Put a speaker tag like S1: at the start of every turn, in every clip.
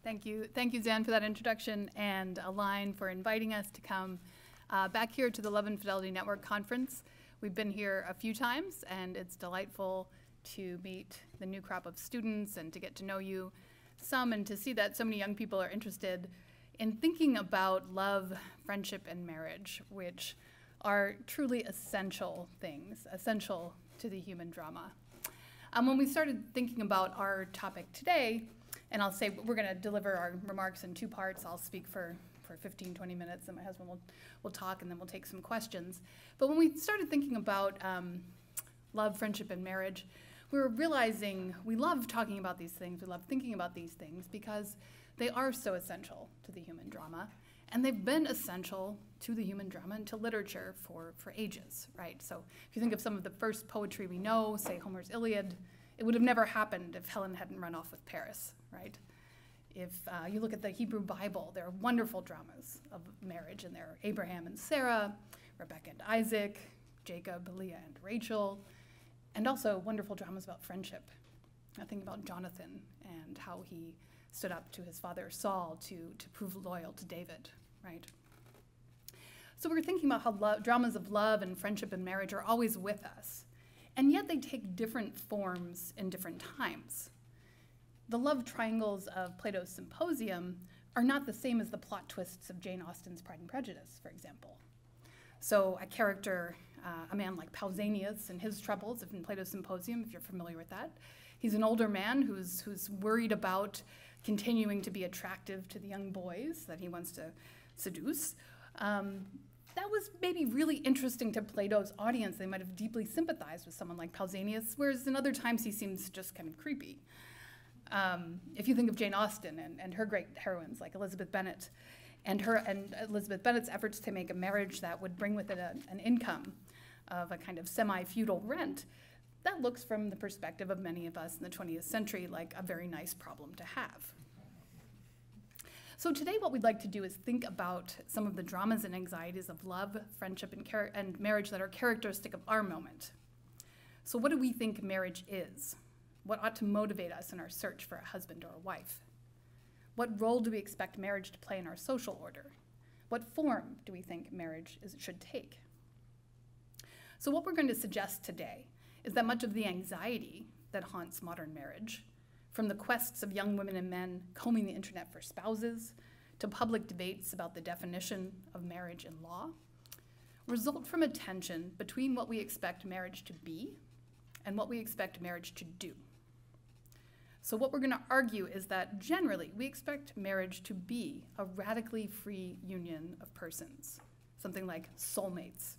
S1: Thank you, Zan, for that introduction, and Align for inviting us to come back here to the Love and Fidelity Network Conference. We've been here a few times, and it's delightful to meet the new crop of students and to get to know you some, and to see that so many young people are interested in thinking about love, friendship, and marriage, which are truly essential things, essential to the human drama. When we started thinking about our topic today, and I'll say we're going to deliver our remarks in two parts. I'll speak for 15, 20 minutes, and my husband will talk, and then we'll take some questions. But when we started thinking about love, friendship, and marriage, we were realizing we love talking about these things, we love thinking about these things because they are so essential to the human drama, and they've been essential to the human drama and to literature for ages, right? So if you think of some of the first poetry we know, say Homer's Iliad, it would have never happened if Helen hadn't run off with Paris, right? If you look at the Hebrew Bible, there are wonderful dramas of marriage, and there are Abraham and Sarah, Rebecca and Isaac, Jacob, Leah and Rachel, and also wonderful dramas about friendship. I think about Jonathan and how he stood up to his father Saul to prove loyal to David, right? So we're thinking about how dramas of love and friendship and marriage are always with us, and yet they take different forms in different times. The love triangles of Plato's Symposium are not the same as the plot twists of Jane Austen's Pride and Prejudice, for example. So a character, a man like Pausanias and his troubles in Plato's Symposium, if you're familiar with that, he's an older man who's worried about continuing to be attractive to the young boys that he wants to seduce. That was maybe really interesting to Plato's audience. They might have deeply sympathized with someone like Pausanias, whereas in other times he seems just kind of creepy. If you think of Jane Austen and her great heroines like Elizabeth Bennet, and Elizabeth Bennet's efforts to make a marriage that would bring with it an income of a kind of semi-feudal rent, that looks from the perspective of many of us in the 20th century like a very nice problem to have. So today what we'd like to do is think about some of the dramas and anxieties of love, friendship, and marriage that are characteristic of our moment. So what do we think marriage is? What ought to motivate us in our search for a husband or a wife? What role do we expect marriage to play in our social order? What form do we think marriage should take? So what we're going to suggest today is that much of the anxiety that haunts modern marriage, from the quests of young women and men combing the internet for spouses, to public debates about the definition of marriage in law, result from a tension between what we expect marriage to be and what we expect marriage to do. So what we're going to argue is that generally we expect marriage to be a radically free union of persons, something like soulmates.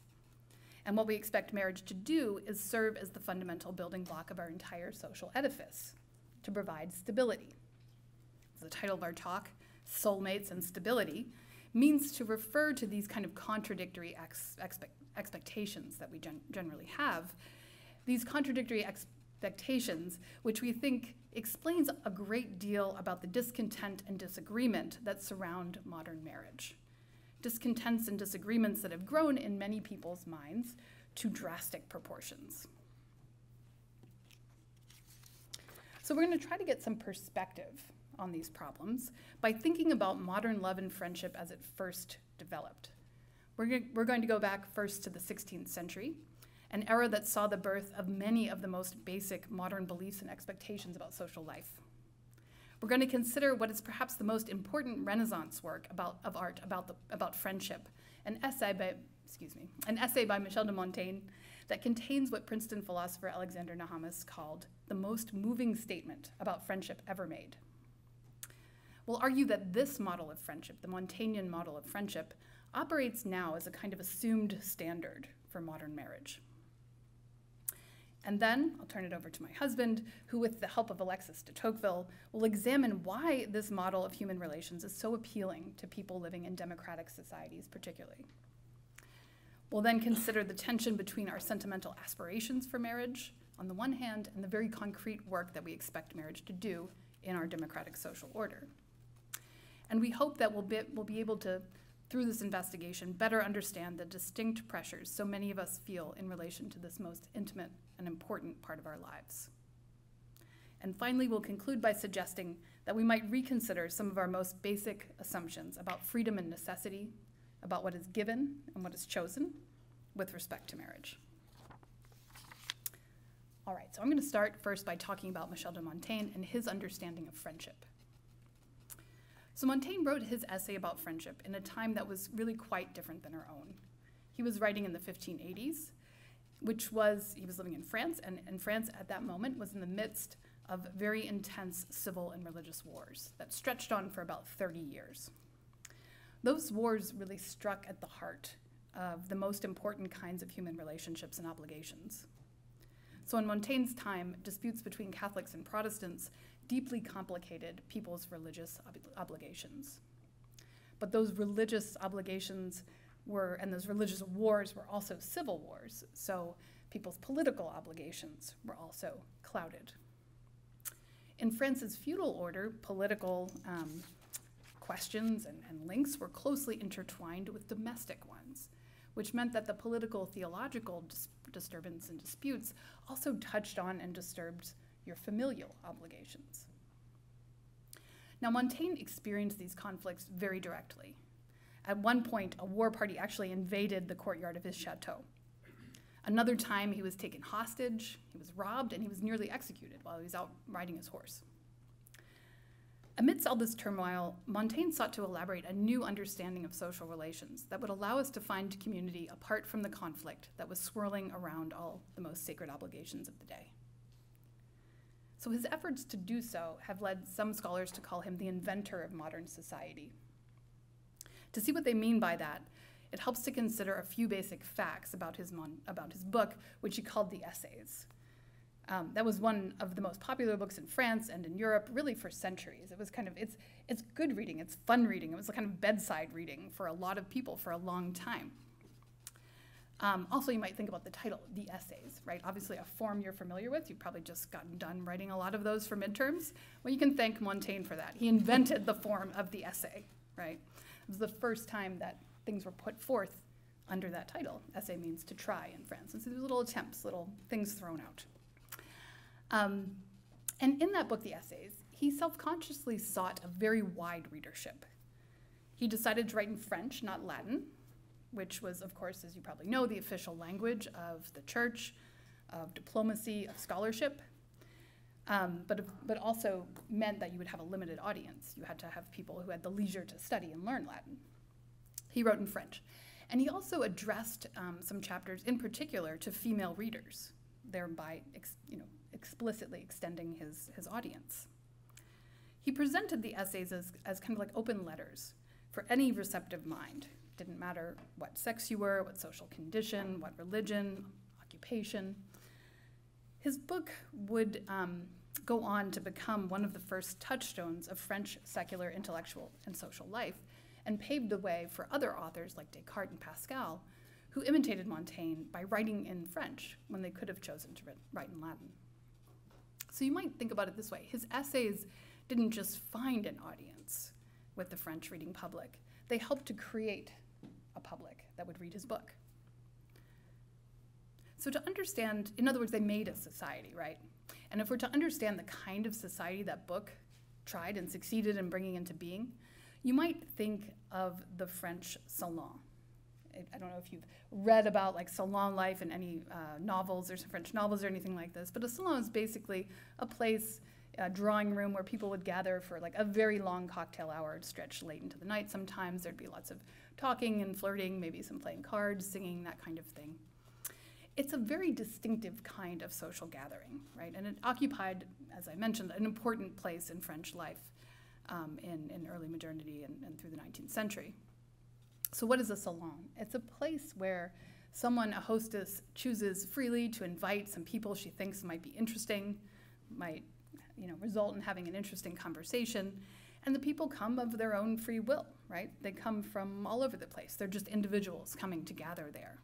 S1: And what we expect marriage to do is serve as the fundamental building block of our entire social edifice, to provide stability. The title of our talk, Soulmates and Stability, means to refer to these kind of contradictory expectations that we generally have. These contradictory expectations, which we think explains a great deal about the discontent and disagreement that surround modern marriage. Discontents and disagreements that have grown in many people's minds to drastic proportions. So we're going to try to get some perspective on these problems by thinking about modern love and friendship as it first developed. We're going to go back first to the 16th century, an era that saw the birth of many of the most basic modern beliefs and expectations about social life. We're going to consider what is perhaps the most important Renaissance work of art about friendship, an essay by Michel de Montaigne that contains what Princeton philosopher Alexander Nahamas called the most moving statement about friendship ever made. We'll argue that this model of friendship, the Montaignian model of friendship, operates now as a kind of assumed standard for modern marriage. And then I'll turn it over to my husband, who with the help of Alexis de Tocqueville, will examine why this model of human relations is so appealing to people living in democratic societies particularly. We'll then consider the tension between our sentimental aspirations for marriage on the one hand and the very concrete work that we expect marriage to do in our democratic social order. And we hope that we'll be able to, through this investigation, better understand the distinct pressures so many of us feel in relation to this most intimate and important part of our lives. And finally, we'll conclude by suggesting that we might reconsider some of our most basic assumptions about freedom and necessity, about what is given and what is chosen with respect to marriage. All right, so I'm going to start first by talking about Michel de Montaigne and his understanding of friendship. So Montaigne wrote his essay about friendship in a time that was really quite different than our own. He was writing in the 1580s, he was living in France, and France at that moment was in the midst of very intense civil and religious wars that stretched on for about 30 years. Those wars really struck at the heart of the most important kinds of human relationships and obligations. So in Montaigne's time, disputes between Catholics and Protestants deeply complicated people's religious obligations. But those religious obligations and those religious wars were also civil wars, so people's political obligations were also clouded. In France's feudal order, political questions and links were closely intertwined with domestic ones, which meant that the political theological disturbance and disputes also touched on and disturbed your familial obligations. Now, Montaigne experienced these conflicts very directly. At one point, a war party actually invaded the courtyard of his chateau. Another time, he was taken hostage, he was robbed, and he was nearly executed while he was out riding his horse. Amidst all this turmoil, Montaigne sought to elaborate a new understanding of social relations that would allow us to find community apart from the conflict that was swirling around all the most sacred obligations of the day. So his efforts to do so have led some scholars to call him the inventor of modern society. To see what they mean by that, it helps to consider a few basic facts about his book, which he called the Essays. That was one of the most popular books in France and in Europe, really for centuries. It was it's good reading, it's fun reading. It was a kind of bedside reading for a lot of people for a long time. Also, you might think about the title, the Essays, right? Obviously a form you're familiar with. You've probably just gotten done writing a lot of those for midterms. Well, you can thank Montaigne for that. He invented the form of the essay, right? It was the first time that things were put forth under that title. Essay means to try in France. And so these little attempts, little things thrown out. And in that book, The Essays, he self-consciously sought a very wide readership. He decided to write in French, not Latin, which was, of course, as you probably know, the official language of the church, of diplomacy, of scholarship, but also meant that you would have a limited audience. You had to have people who had the leisure to study and learn Latin. He wrote in French. And he also addressed some chapters in particular to female readers, thereby explicitly extending his audience. He presented the essays as kind of like open letters for any receptive mind. It didn't matter what sex you were, what social condition, what religion, occupation. His book would go on to become one of the first touchstones of French secular intellectual and social life, and paved the way for other authors like Descartes and Pascal, who imitated Montaigne by writing in French when they could have chosen to write in Latin. So you might think about it this way. His essays didn't just find an audience with the French reading public. They helped to create a public that would read his book. So to understand, in other words, they made a society, right? And if we're to understand the kind of society that book tried and succeeded in bringing into being, you might think of the French salon. I don't know if you've read about like salon life in any novels or French novels or anything like this, but a salon is basically a place, a drawing room where people would gather for like a very long cocktail hour stretched late into the night. Sometimes there'd be lots of talking and flirting, maybe some playing cards, singing, that kind of thing. It's a very distinctive kind of social gathering, right? And it occupied, as I mentioned, an important place in French life in early modernity and through the 19th century. So what is a salon? It's a place where someone, a hostess, chooses freely to invite some people she thinks might be interesting, might result in having an interesting conversation, and the people come of their own free will, right? They come from all over the place. They're just individuals coming to gather there.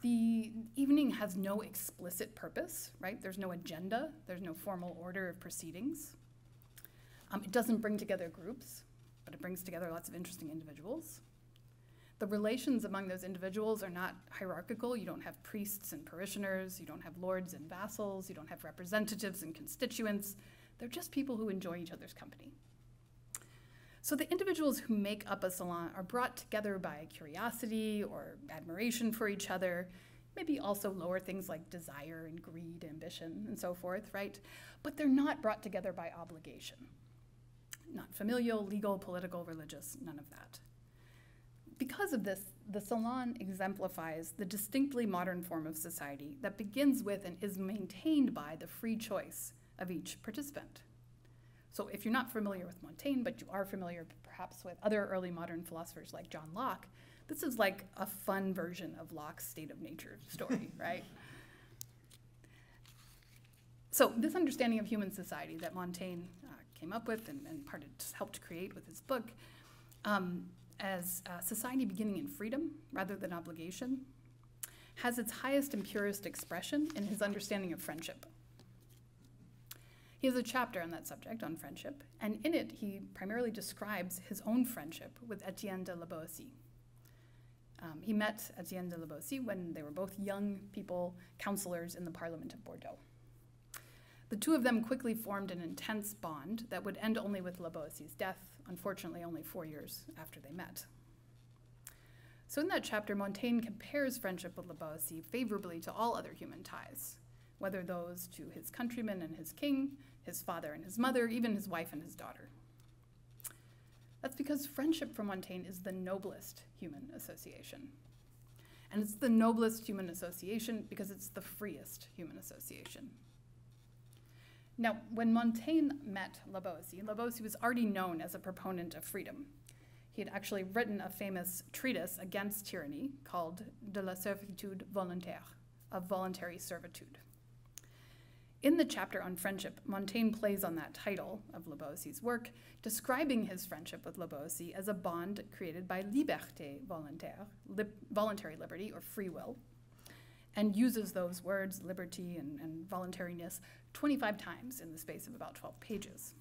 S1: The evening has no explicit purpose, right? There's no agenda. There's no formal order of proceedings. It doesn't bring together groups, but it brings together lots of interesting individuals. The relations among those individuals are not hierarchical. You don't have priests and parishioners. You don't have lords and vassals. You don't have representatives and constituents. They're just people who enjoy each other's company. So the individuals who make up a salon are brought together by curiosity or admiration for each other, maybe also lower things like desire and greed, ambition, and so forth, right? But they're not brought together by obligation. Not familial, legal, political, religious, none of that. Because of this, the salon exemplifies the distinctly modern form of society that begins with and is maintained by the free choice of each participant. So if you're not familiar with Montaigne, but you are familiar perhaps with other early modern philosophers like John Locke, this is like a fun version of Locke's State of Nature story, right? So this understanding of human society that Montaigne came up with and helped create with his book, as society beginning in freedom rather than obligation, has its highest and purest expression in his understanding of friendship. He has a chapter on that subject, on friendship, and in it he primarily describes his own friendship with Etienne de la Boétie. He met Etienne de la Boétie when they were both young people, counselors in the Parliament of Bordeaux. The two of them quickly formed an intense bond that would end only with la Boétie's death, unfortunately only 4 years after they met. So in that chapter, Montaigne compares friendship with la Boétie favorably to all other human ties, whether those to his countrymen and his king, his father and his mother, even his wife and his daughter. That's because friendship for Montaigne is the noblest human association. And it's the noblest human association because it's the freest human association. Now, when Montaigne met la Boétie was already known as a proponent of freedom. He had actually written a famous treatise against tyranny called De la servitude volontaire, of voluntary servitude. In the chapter on friendship, Montaigne plays on that title of la Boétie's work, describing his friendship with la Boétie as a bond created by liberté volontaire, voluntary liberty or free will, and uses those words, liberty and voluntariness, 25 times in the space of about 12 pages.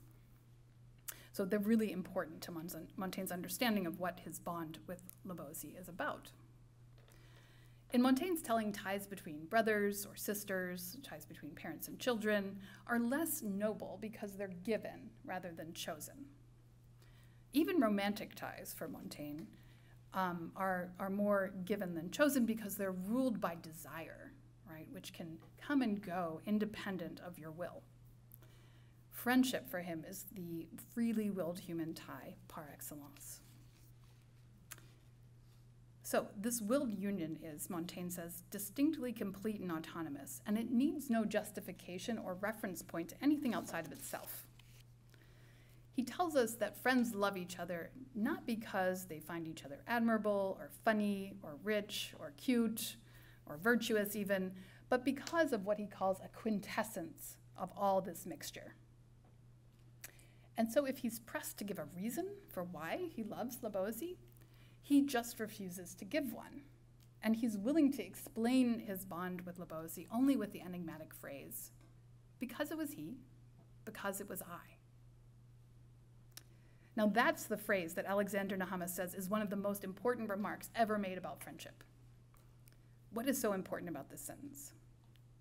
S1: So they're really important to Montaigne's understanding of what his bond with la Boétie is about. In Montaigne's telling, ties between brothers or sisters, ties between parents and children, are less noble because they're given rather than chosen. Even romantic ties for Montaigne are more given than chosen because they're ruled by desire, right, which can come and go independent of your will. Friendship for him is the freely willed human tie par excellence. So this willed union is, Montaigne says, distinctly complete and autonomous, and it needs no justification or reference point to anything outside of itself. He tells us that friends love each other not because they find each other admirable or funny or rich or cute or virtuous even, but because of what he calls a quintessence of all this mixture. And so if he's pressed to give a reason for why he loves la Boétie, he just refuses to give one. And he's willing to explain his bond with la Boétie only with the enigmatic phrase, because it was he, because it was I. Now that's the phrase that Alexander Nahama says is one of the most important remarks ever made about friendship. What is so important about this sentence?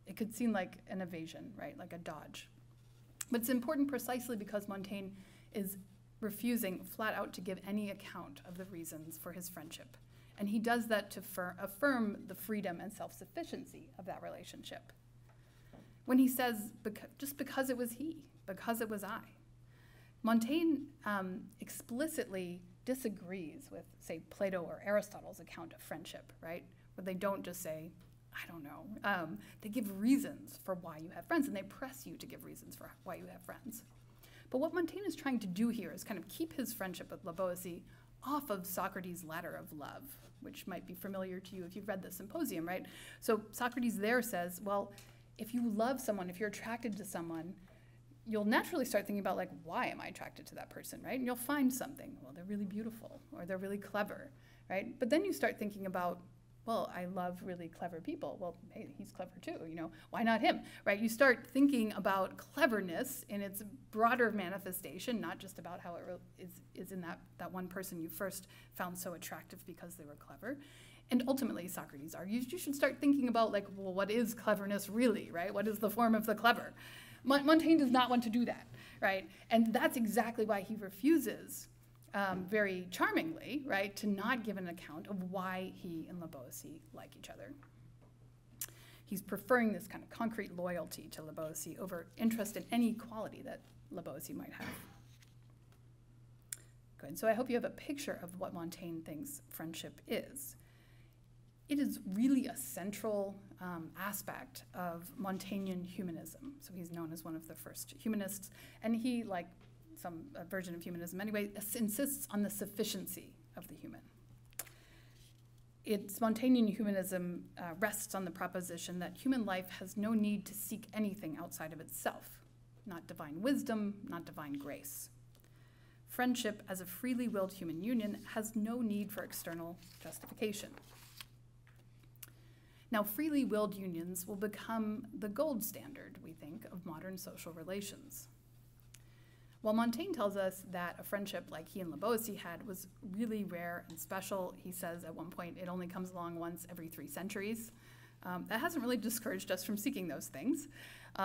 S1: It could seem like an evasion, right, like a dodge. But it's important precisely because Montaigne is refusing flat out to give any account of the reasons for his friendship. And he does that to affirm the freedom and self-sufficiency of that relationship. When he says, just because it was he, because it was I, Montaigne explicitly disagrees with, say, Plato or Aristotle's account of friendship, right? Where they don't just say, I don't know. They give reasons for why you have friends, and they press you to give reasons for why you have friends. But what Montaigne is trying to do here is kind of keep his friendship with la Boétie off of Socrates' ladder of love, which might be familiar to you if you've read the Symposium, right? So Socrates there says, well, if you love someone, if you're attracted to someone, you'll naturally start thinking about, like, why am I attracted to that person, right? And you'll find something. Well, they're really beautiful, or they're really clever, right? But then you start thinking about, well, I love really clever people. Well, hey, he's clever too, you know, why not him, right? You start thinking about cleverness in its broader manifestation, not just about how it is in that one person you first found so attractive because they were clever. And ultimately, Socrates argues, you should start thinking about, like, well, what is cleverness really, right? What is the form of the clever? Montaigne does not want to do that. right? And that's exactly why he refuses, very charmingly, right, to not give an account of why he and Labosi like each other. He's preferring this kind of concrete loyalty to Labosi over interest in any quality that Labosi might have. Good. So I hope you have a picture of what Montaigne thinks friendship is. It is really a central aspect of Montaignean humanism. So he's known as one of the first humanists, and he, like some version of humanism anyway, insists on the sufficiency of the human. Its Montaignean humanism rests on the proposition that human life has no need to seek anything outside of itself, not divine wisdom, not divine grace. Friendship as a freely willed human union has no need for external justification. Now, freely willed unions will become the gold standard, we think, of modern social relations. While Montaigne tells us that a friendship like he and Labosi had was really rare and special, he says at one point it only comes along once every 3 centuries. That hasn't really discouraged us from seeking those things.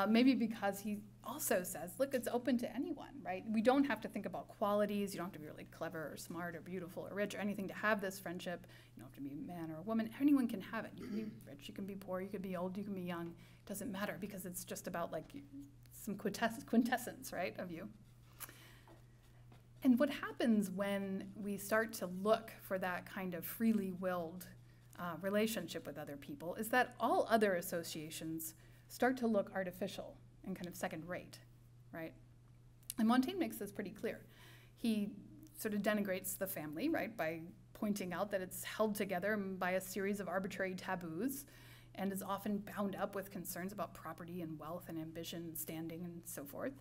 S1: Maybe because he also says, look, it's open to anyone, right? We don't have to think about qualities. You don't have to be really clever or smart or beautiful or rich or anything to have this friendship. You don't have to be a man or a woman. Anyone can have it. You can be rich, you can be poor, you can be old, you can be young. It doesn't matter because it's just about like some quintessence, right, of you. And what happens when we start to look for that kind of freely willed relationship with other people is that all other associations start to look artificial and kind of second rate, right? And Montaigne makes this pretty clear. He sort of denigrates the family, right, by pointing out that it's held together by a series of arbitrary taboos and is often bound up with concerns about property and wealth and ambition and standing and so forth.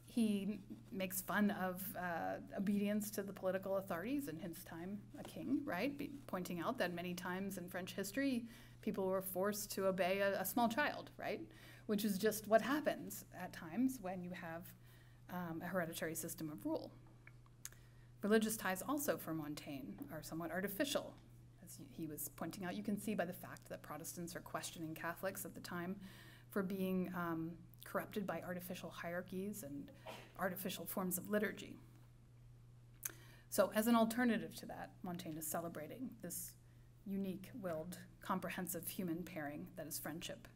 S1: He makes fun of obedience to the political authorities, in his time a king, right? Pointing out that many times in French history, people were forced to obey a small child, right? Which is just what happens at times when you have a hereditary system of rule. Religious ties also for Montaigne are somewhat artificial. As he was pointing out, you can see by the fact that Protestants are questioning Catholics at the time for being corrupted by artificial hierarchies and artificial forms of liturgy. So as an alternative to that, Montaigne is celebrating this unique-willed, comprehensive human pairing that is friendship,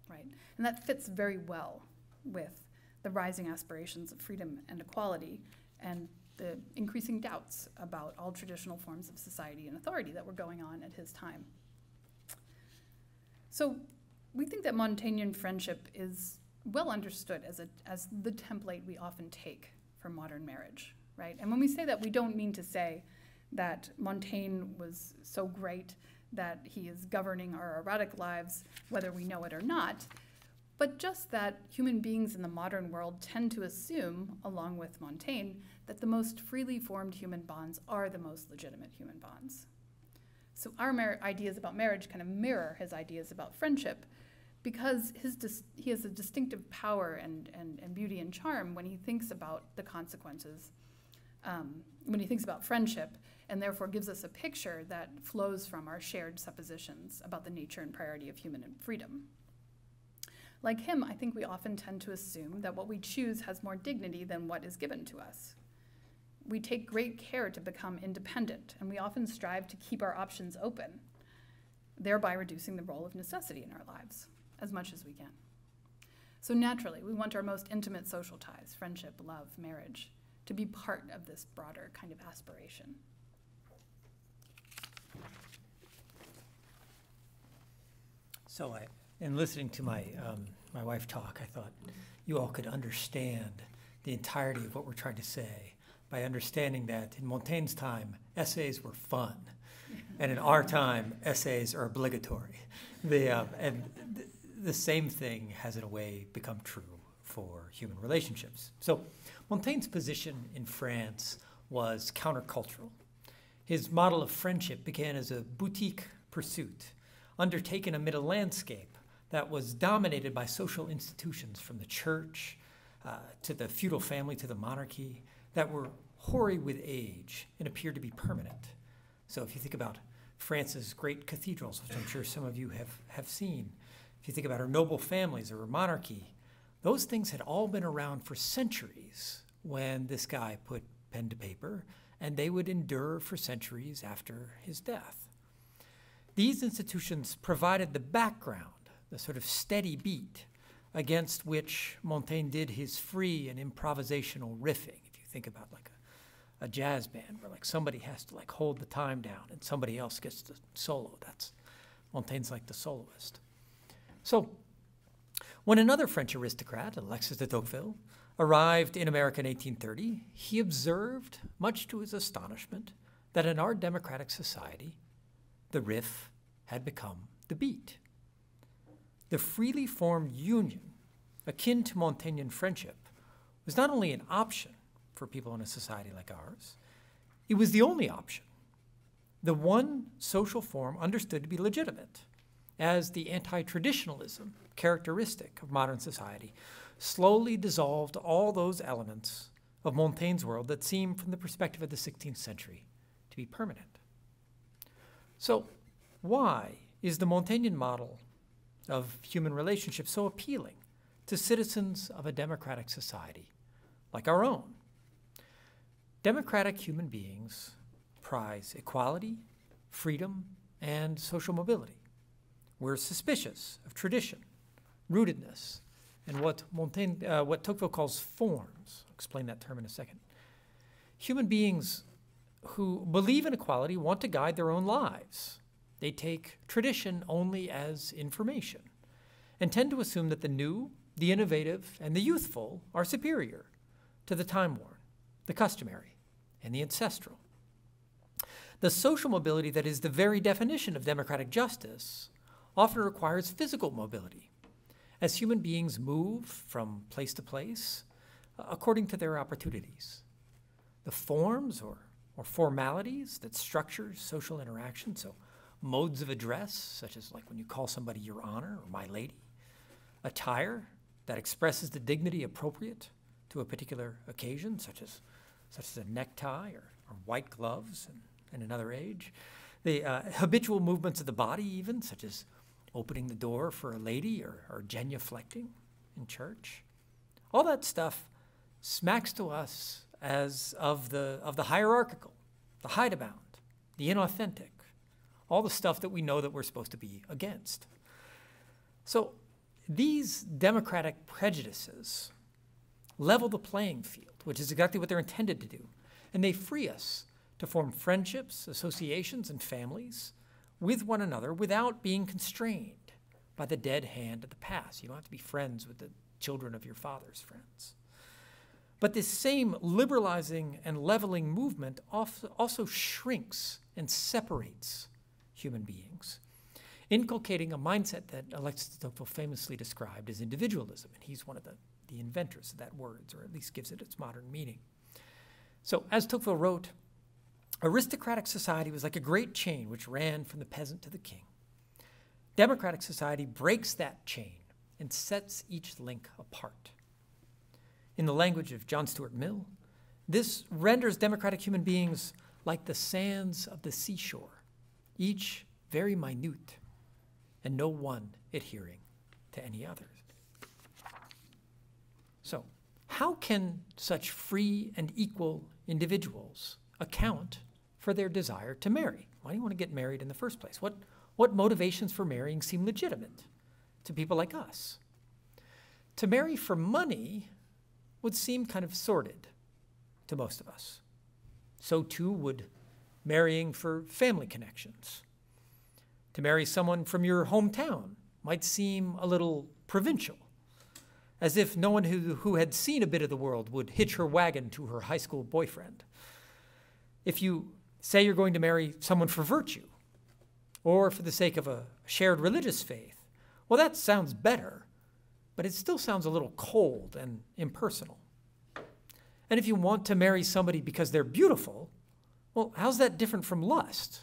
S1: right? And that fits very well with the rising aspirations of freedom and equality and the increasing doubts about all traditional forms of society and authority that were going on at his time. So we think that Montaignean friendship is well understood as the template we often take for modern marriage, right? And when we say that, we don't mean to say that Montaigne was so great that he is governing our erotic lives, whether we know it or not, but just that human beings in the modern world tend to assume, along with Montaigne, that the most freely formed human bonds are the most legitimate human bonds. So our ideas about marriage kind of mirror his ideas about friendship, because he has a distinctive power and beauty and charm when he thinks about the consequences, when he thinks about friendship, and therefore gives us a picture that flows from our shared suppositions about the nature and priority of human freedom. Like him, I think we often tend to assume that what we choose has more dignity than what is given to us. We take great care to become independent, and we often strive to keep our options open, thereby reducing the role of necessity in our lives as much as we can. So naturally, we want our most intimate social ties, friendship, love, marriage, to be part of this broader kind of aspiration.
S2: So in listening to my wife talk, I thought you all could understand the entirety of what we're trying to say by understanding that in Montaigne's time, essays were fun. And in our time, essays are obligatory. The same thing has in a way become true for human relationships. So Montaigne's position in France was countercultural. His model of friendship began as a boutique pursuit, undertaken amid a landscape that was dominated by social institutions from the church to the feudal family to the monarchy that were hoary with age and appeared to be permanent. So if you think about France's great cathedrals, which I'm sure some of you have seen, if you think about her noble families or her monarchy, those things had all been around for centuries when this guy put pen to paper, and they would endure for centuries after his death. These institutions provided the background, the sort of steady beat against which Montaigne did his free and improvisational riffing. If you think about like a jazz band where like somebody has to like hold the time down and somebody else gets to solo. That's Montaigne's like the soloist. So when another French aristocrat, Alexis de Tocqueville, arrived in America in 1830, he observed, much to his astonishment, that in our democratic society, the riff had become the beat. The freely formed union, akin to Montaignian friendship, was not only an option for people in a society like ours, it was the only option, the one social form understood to be legitimate, as the anti-traditionalism characteristic of modern society slowly dissolved all those elements of Montaigne's world that seem, from the perspective of the 16th century, to be permanent. So why is the Montaignian model of human relationships so appealing to citizens of a democratic society like our own? Democratic human beings prize equality, freedom, and social mobility. We're suspicious of tradition, rootedness, and what Tocqueville calls forms. I'll explain that term in a second. Human beings who believe in equality want to guide their own lives. They take tradition only as information and tend to assume that the new, the innovative, and the youthful are superior to the time-worn, the customary, and the ancestral. The social mobility that is the very definition of democratic justice often requires physical mobility, as human beings move from place to place according to their opportunities. The forms or formalities that structure social interaction, so modes of address, such as like when you call somebody your honor or my lady, attire that expresses the dignity appropriate to a particular occasion, such as a necktie or white gloves in another age, the habitual movements of the body even, such as opening the door for a lady or genuflecting in church. All that stuff smacks to us as of the hierarchical, the hidebound, the inauthentic, all the stuff that we know that we're supposed to be against. So these democratic prejudices level the playing field, which is exactly what they're intended to do, and they free us to form friendships, associations, and families with one another without being constrained by the dead hand of the past. You don't have to be friends with the children of your father's friends. But this same liberalizing and leveling movement also shrinks and separates human beings, inculcating a mindset that Alexis de Tocqueville famously described as individualism, and he's one of the inventors of that word, or at least gives it its modern meaning. So, as Tocqueville wrote, aristocratic society was like a great chain which ran from the peasant to the king. Democratic society breaks that chain and sets each link apart. In the language of John Stuart Mill, this renders democratic human beings like the sands of the seashore, each very minute, and no one adhering to any other. So, how can such free and equal individuals account for their desire to marry? Why do you want to get married in the first place? What motivations for marrying seem legitimate to people like us? To marry for money would seem kind of sordid to most of us. So too would marrying for family connections. To marry someone from your hometown might seem a little provincial, as if no one who had seen a bit of the world would hitch her wagon to her high school boyfriend. If you say you're going to marry someone for virtue, or for the sake of a shared religious faith, well, that sounds better, but it still sounds a little cold and impersonal. And if you want to marry somebody because they're beautiful, well, how's that different from lust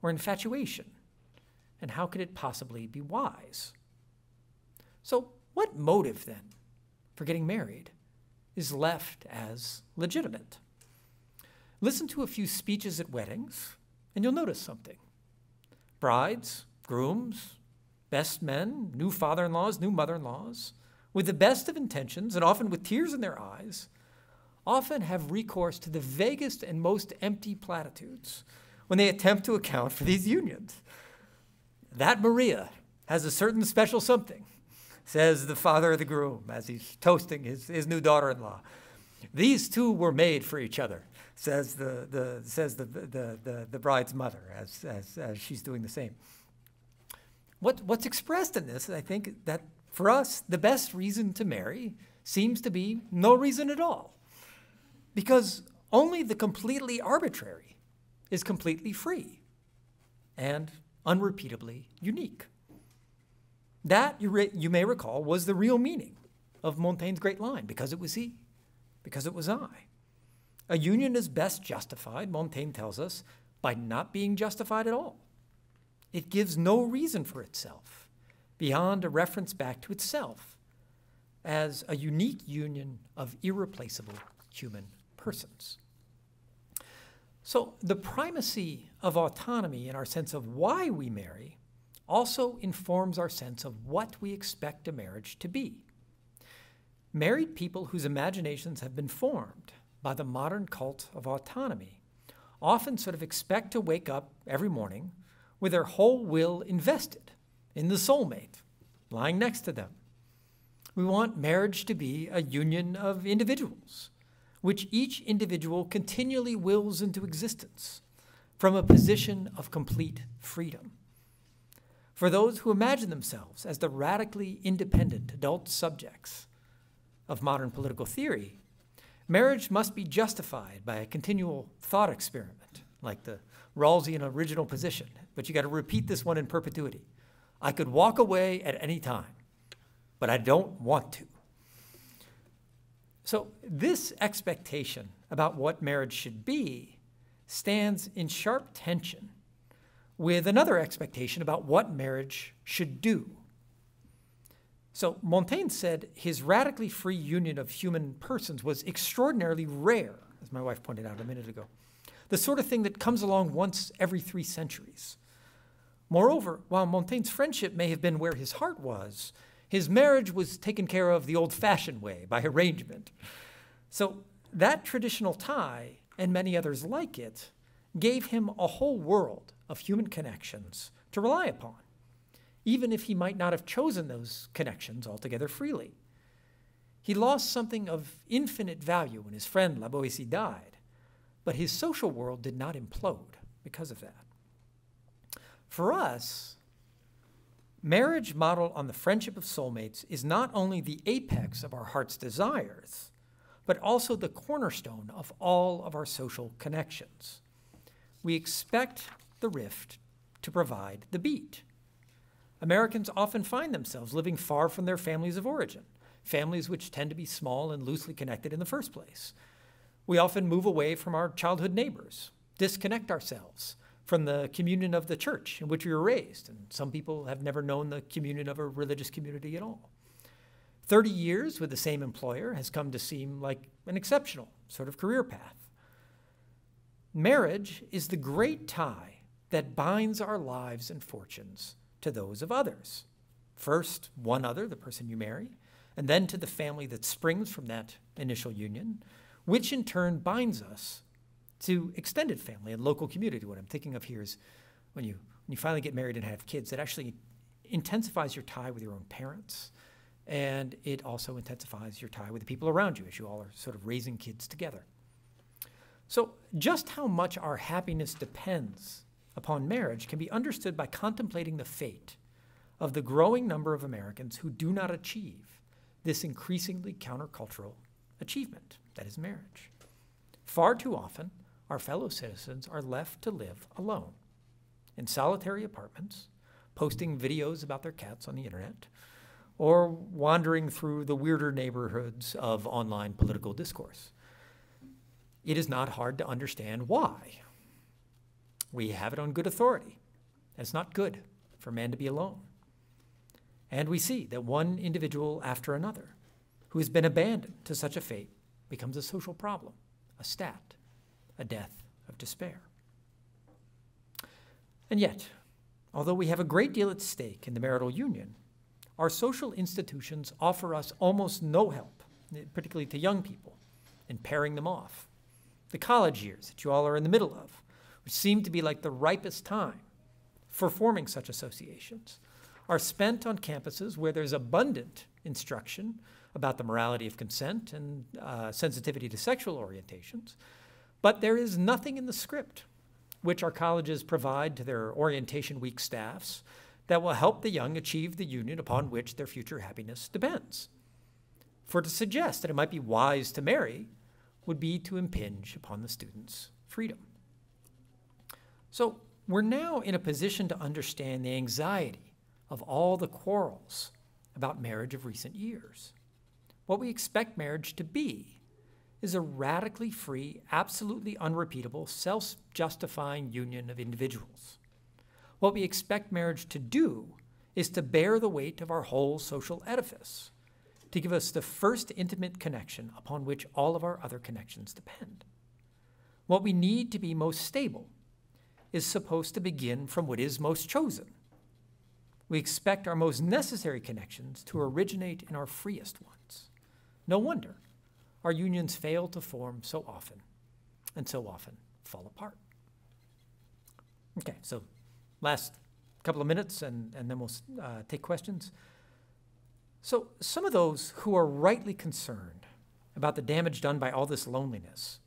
S2: or infatuation? And how could it possibly be wise? So what motive, then, for getting married is left as legitimate? Listen to a few speeches at weddings, and you'll notice something. Brides, grooms, best men, new father-in-laws, new mother-in-laws, with the best of intentions and often with tears in their eyes, often have recourse to the vaguest and most empty platitudes when they attempt to account for these unions. That Maria has a certain special something, says the father of the groom as he's toasting his new daughter-in-law. These two were made for each other, says the bride's mother as she's doing the same. What's expressed in this, I think, that for us, the best reason to marry seems to be no reason at all, because only the completely arbitrary is completely free and unrepeatably unique. That, you may recall, was the real meaning of Montaigne's great line, because it was he, because it was I. A union is best justified, Montaigne tells us, by not being justified at all. It gives no reason for itself beyond a reference back to itself as a unique union of irreplaceable human persons. So the primacy of autonomy in our sense of why we marry also informs our sense of what we expect a marriage to be. Married people whose imaginations have been formed by the modern cult of autonomy often sort of expect to wake up every morning with their whole will invested in the soulmate lying next to them. We want marriage to be a union of individuals, which each individual continually wills into existence from a position of complete freedom. For those who imagine themselves as the radically independent adult subjects of modern political theory, marriage must be justified by a continual thought experiment, like the Rawlsian original position, but you got to repeat this one in perpetuity. I could walk away at any time, but I don't want to. So this expectation about what marriage should be stands in sharp tension with another expectation about what marriage should do. So Montaigne said his radically free union of human persons was extraordinarily rare, as my wife pointed out a minute ago, the sort of thing that comes along once every 3 centuries. Moreover, while Montaigne's friendship may have been where his heart was, his marriage was taken care of the old-fashioned way, by arrangement. So that traditional tie, and many others like it, gave him a whole world of human connections to rely upon, even if he might not have chosen those connections altogether freely. He lost something of infinite value when his friend La Boétie died, but his social world did not implode because of that. For us, marriage modeled on the friendship of soulmates is not only the apex of our heart's desires, but also the cornerstone of all of our social connections. We expect the rift to provide the beat. Americans often find themselves living far from their families of origin, families which tend to be small and loosely connected in the first place. We often move away from our childhood neighbors, disconnect ourselves from the communion of the church in which we were raised, and some people have never known the communion of a religious community at all. 30 years with the same employer has come to seem like an exceptional sort of career path. Marriage is the great tie that binds our lives and fortunes to those of others. First, one other, the person you marry, and then to the family that springs from that initial union, which in turn binds us to extended family and local community. What I'm thinking of here is when you finally get married and have kids, it actually intensifies your tie with your own parents, and it also intensifies your tie with the people around you as you all are sort of raising kids together. So just how much our happiness depends upon marriage can be understood by contemplating the fate of the growing number of Americans who do not achieve this increasingly countercultural achievement, that is marriage. Far too often, our fellow citizens are left to live alone in solitary apartments, posting videos about their cats on the internet, or wandering through the weirder neighborhoods of online political discourse. It is not hard to understand why. We have it on good authority. It's not good for man to be alone. And we see that one individual after another who has been abandoned to such a fate becomes a social problem, a stat, a death of despair. And yet, although we have a great deal at stake in the marital union, our social institutions offer us almost no help, particularly to young people, in pairing them off. The college years that you all are in the middle of, which seem to be like the ripest time for forming such associations, are spent on campuses where there's abundant instruction about the morality of consent and sensitivity to sexual orientations, but there is nothing in the script which our colleges provide to their orientation week staffs that will help the young achieve the union upon which their future happiness depends. For to suggest that it might be wise to marry would be to impinge upon the student's freedom. So we're now in a position to understand the anxiety of all the quarrels about marriage of recent years. What we expect marriage to be is a radically free, absolutely unrepeatable, self-justifying union of individuals. What we expect marriage to do is to bear the weight of our whole social edifice, to give us the first intimate connection upon which all of our other connections depend. What we need to be most stable is supposed to begin from what is most chosen. We expect our most necessary connections to originate in our freest ones. No wonder our unions fail to form so often, and so often fall apart. Okay, so last couple of minutes, and then we'll take questions. So some of those who are rightly concerned about the damage done by all this loneliness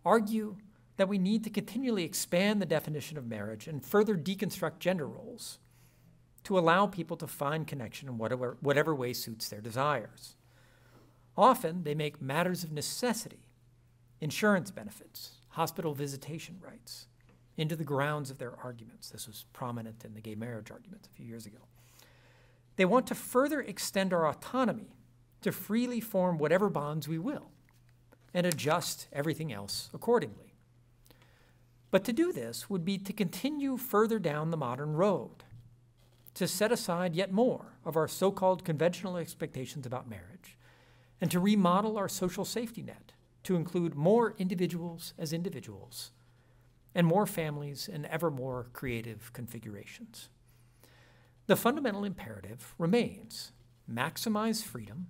S2: argue that we need to continually expand the definition of marriage and further deconstruct gender roles to allow people to find connection in whatever way suits their desires. Often, they make matters of necessity, insurance benefits, hospital visitation rights, into the grounds of their arguments. This was prominent in the gay marriage arguments a few years ago. They want to further extend our autonomy to freely form whatever bonds we will and adjust everything else accordingly. But to do this would be to continue further down the modern road, to set aside yet more of our so-called conventional expectations about marriage, and to remodel our social safety net to include more individuals as individuals and more families in ever more creative configurations. The fundamental imperative remains: maximize freedom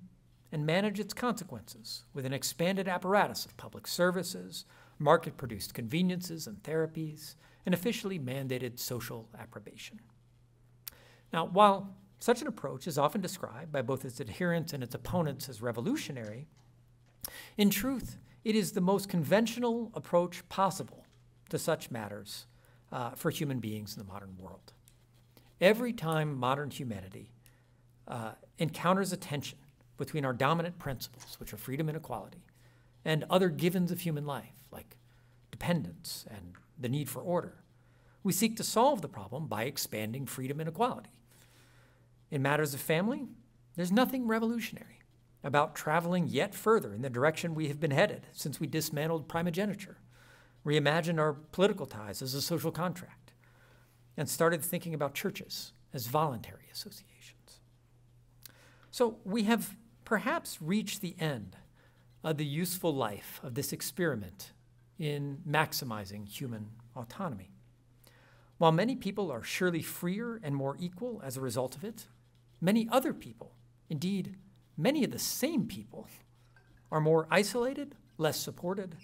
S2: and manage its consequences with an expanded apparatus of public services, market-produced conveniences and therapies, and officially mandated social approbation. Now, while such an approach is often described by both its adherents and its opponents as revolutionary, in truth, it is the most conventional approach possible to such matters for human beings in the modern world. Every time modern humanity encounters a tension between our dominant principles, which are freedom and equality, and other givens of human life, like dependence and the need for order, we seek to solve the problem by expanding freedom and equality. In matters of family, there's nothing revolutionary about traveling yet further in the direction we have been headed since we dismantled primogeniture, reimagined our political ties as a social contract, and started thinking about churches as voluntary associations. So we have perhaps reached the end of the useful life of this experiment in maximizing human autonomy. While many people are surely freer and more equal as a result of it, many other people, indeed, many of the same people, are more isolated, less supported,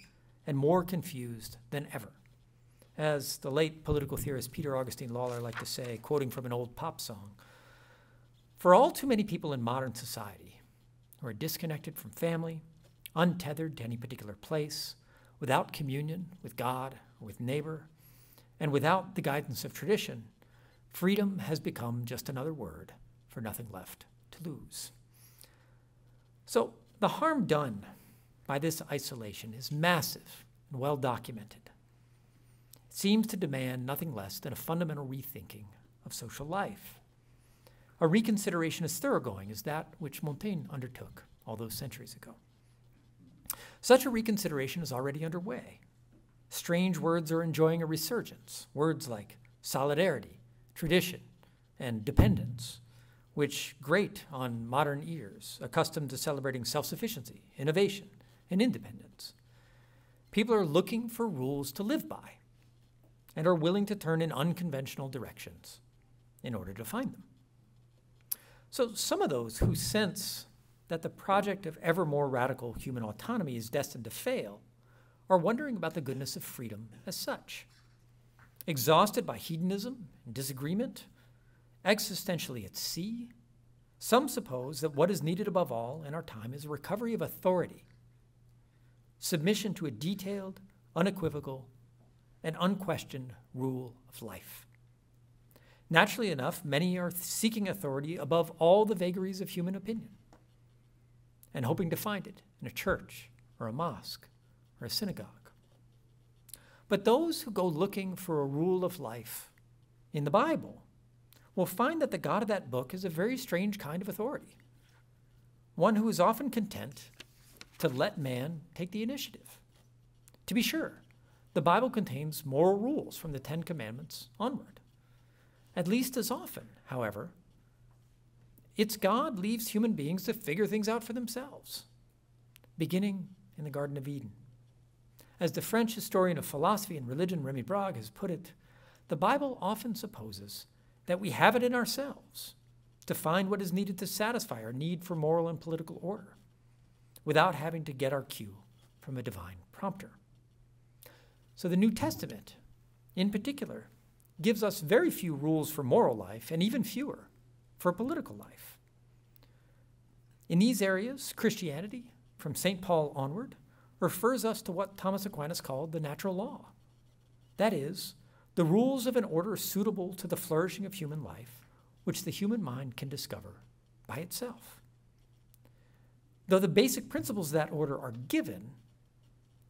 S2: and more confused than ever. As the late political theorist Peter Augustine Lawler liked to say, quoting from an old pop song, "For all too many people in modern society who are disconnected from family, untethered to any particular place, without communion with God or with neighbor, and without the guidance of tradition, freedom has become just another word for nothing left to lose." So the harm done by this isolation is massive and well documented. It seems to demand nothing less than a fundamental rethinking of social life, a reconsideration as thoroughgoing as that which Montaigne undertook all those centuries ago. Such a reconsideration is already underway. Strange words are enjoying a resurgence, words like solidarity, tradition, and dependence, which grate on modern ears, accustomed to celebrating self-sufficiency, innovation, and independence. People are looking for rules to live by and are willing to turn in unconventional directions in order to find them. So some of those who sense that the project of ever more radical human autonomy is destined to fail are wondering about the goodness of freedom as such. Exhausted by hedonism and disagreement, existentially at sea, some suppose that what is needed above all in our time is a recovery of authority, submission to a detailed, unequivocal, and unquestioned rule of life. Naturally enough, many are seeking authority above all the vagaries of human opinion and hoping to find it in a church or a mosque or a synagogue. But those who go looking for a rule of life in the Bible will find that the God of that book is a very strange kind of authority, one who is often content to let man take the initiative. To be sure, the Bible contains moral rules from the Ten Commandments onward. At least as often, however, its God leaves human beings to figure things out for themselves, beginning in the Garden of Eden. As the French historian of philosophy and religion, Rémi Brague, has put it, the Bible often supposes that we have it in ourselves to find what is needed to satisfy our need for moral and political order, without having to get our cue from a divine prompter. So the New Testament, in particular, gives us very few rules for moral life and even fewer for political life. In these areas, Christianity, from St. Paul onward, refers us to what Thomas Aquinas called the natural law. That is, the rules of an order suitable to the flourishing of human life, which the human mind can discover by itself. Though the basic principles of that order are given,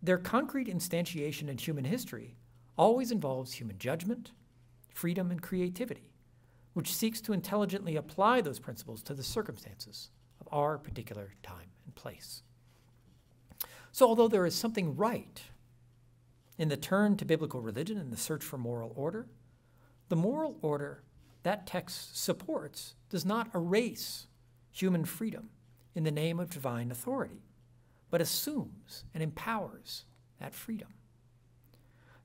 S2: their concrete instantiation in human history always involves human judgment, freedom, and creativity, which seeks to intelligently apply those principles to the circumstances of our particular time and place. So although there is something right in the turn to biblical religion and the search for moral order, the moral order that text supports does not erase human freedom in the name of divine authority, but assumes and empowers that freedom.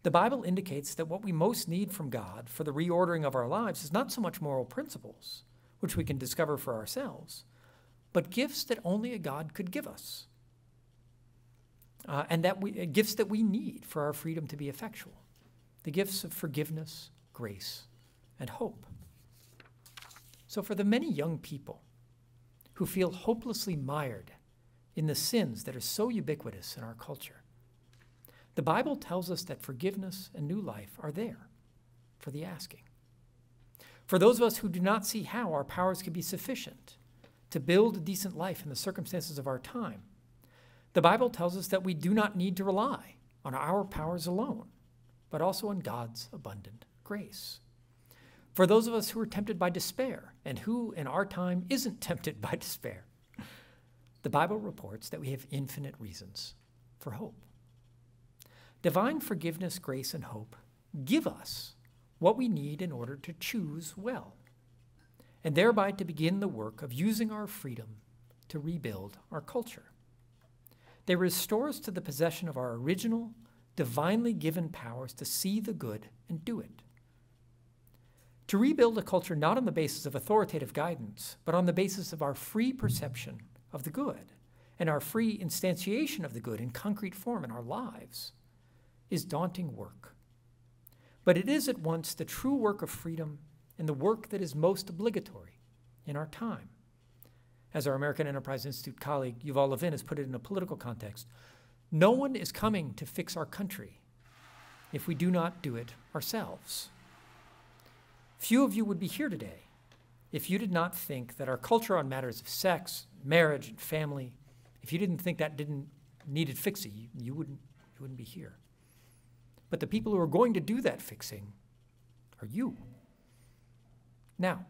S2: The Bible indicates that what we most need from God for the reordering of our lives is not so much moral principles, which we can discover for ourselves, but gifts that only a God could give us, gifts that we need for our freedom to be effectual, the gifts of forgiveness, grace, and hope. So for the many young people who feel hopelessly mired in the sins that are so ubiquitous in our culture, the Bible tells us that forgiveness and new life are there for the asking. For those of us who do not see how our powers can be sufficient to build a decent life in the circumstances of our time, the Bible tells us that we do not need to rely on our powers alone, but also on God's abundant grace. For those of us who are tempted by despair, and who in our time isn't tempted by despair, the Bible reports that we have infinite reasons for hope. Divine forgiveness, grace, and hope give us what we need in order to choose well, and thereby to begin the work of using our freedom to rebuild our culture. They restore us to the possession of our original, divinely given powers to see the good and do it. To rebuild a culture not on the basis of authoritative guidance, but on the basis of our free perception of the good and our free instantiation of the good in concrete form in our lives, is daunting work. But it is at once the true work of freedom and the work that is most obligatory in our time. As our American Enterprise Institute colleague Yuval Levin has put it in a political context, no one is coming to fix our country if we do not do it ourselves. Few of you would be here today if you did not think that our culture on matters of sex, marriage, and family, if you didn't think that needed fixing, you wouldn't be here. But the people who are going to do that fixing are you. Now,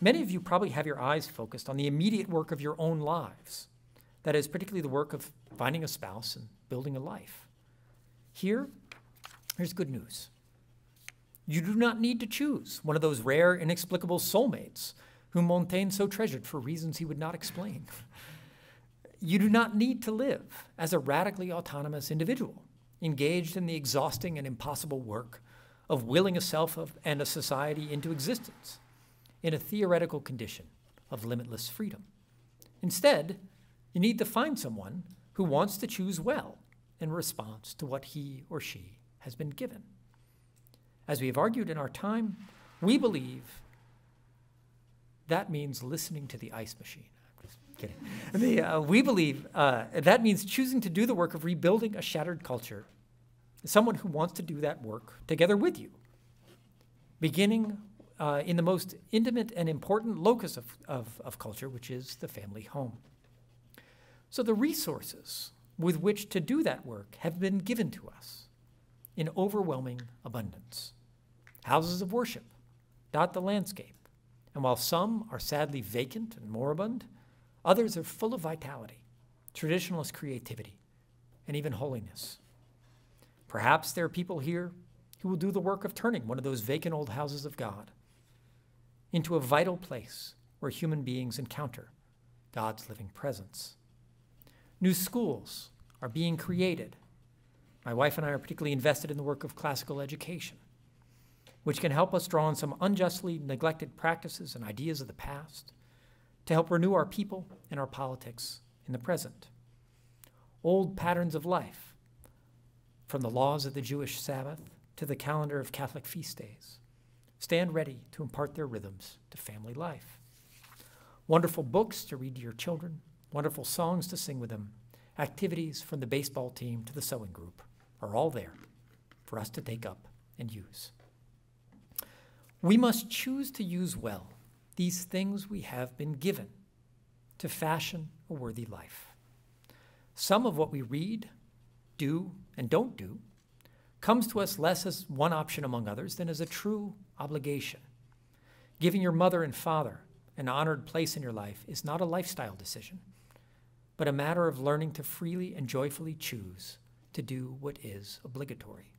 S2: many of you probably have your eyes focused on the immediate work of your own lives. That is particularly the work of finding a spouse and building a life. Here's good news. You do not need to choose one of those rare, inexplicable soulmates whom Montaigne so treasured for reasons he would not explain. You do not need to live as a radically autonomous individual, engaged in the exhausting and impossible work of willing a self and a society into existence in a theoretical condition of limitless freedom. Instead, you need to find someone who wants to choose well in response to what he or she has been given. As we have argued in our time, we believe that means listening to the ice machine. I'm just kidding. We believe that means choosing to do the work of rebuilding a shattered culture, someone who wants to do that work together with you, beginning in the most intimate and important locus of culture, which is the family home. So the resources with which to do that work have been given to us in overwhelming abundance. Houses of worship dot the landscape, and while some are sadly vacant and moribund, others are full of vitality, traditionalist creativity, and even holiness. Perhaps there are people here who will do the work of turning one of those vacant old houses of God into a vital place where human beings encounter God's living presence. New schools are being created. My wife and I are particularly invested in the work of classical education, which can help us draw on some unjustly neglected practices and ideas of the past to help renew our people and our politics in the present. Old patterns of life, from the laws of the Jewish Sabbath to the calendar of Catholic feast days, stand ready to impart their rhythms to family life. Wonderful books to read to your children, wonderful songs to sing with them, activities from the baseball team to the sewing group are all there for us to take up and use. We must choose to use well these things we have been given to fashion a worthy life. Some of what we read, do, and don't do comes to us less as one option among others than as a true obligation. Giving your mother and father an honored place in your life is not a lifestyle decision, but a matter of learning to freely and joyfully choose to do what is obligatory.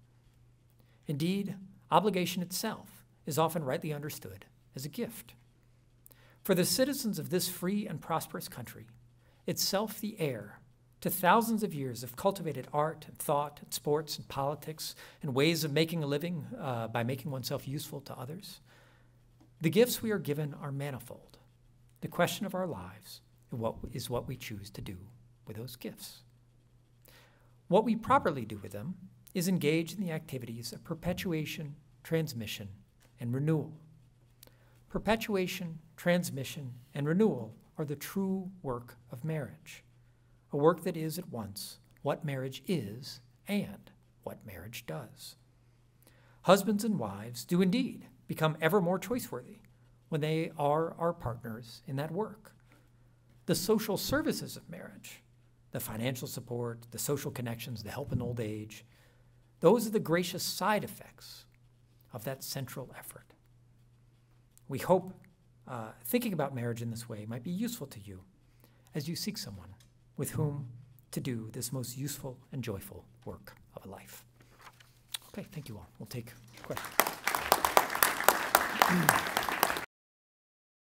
S2: Indeed, obligation itself is often rightly understood as a gift. For the citizens of this free and prosperous country, itself the heir to thousands of years of cultivated art and thought and sports and politics and ways of making a living by making oneself useful to others, the gifts we are given are manifold. The question of our lives is what we choose to do with those gifts. What we properly do with them is engage in the activities of perpetuation, transmission, and renewal. Perpetuation, transmission, and renewal are the true work of marriage, a work that is at once what marriage is and what marriage does. Husbands and wives do indeed become ever more choice-worthy when they are our partners in that work. The social services of marriage, the financial support, the social connections, the help in old age, those are the gracious side effects of that central effort. We hope thinking about marriage in this way might be useful to you as you seek someone with whom to do this most useful and joyful work of a life. Okay, thank you all. We'll take questions.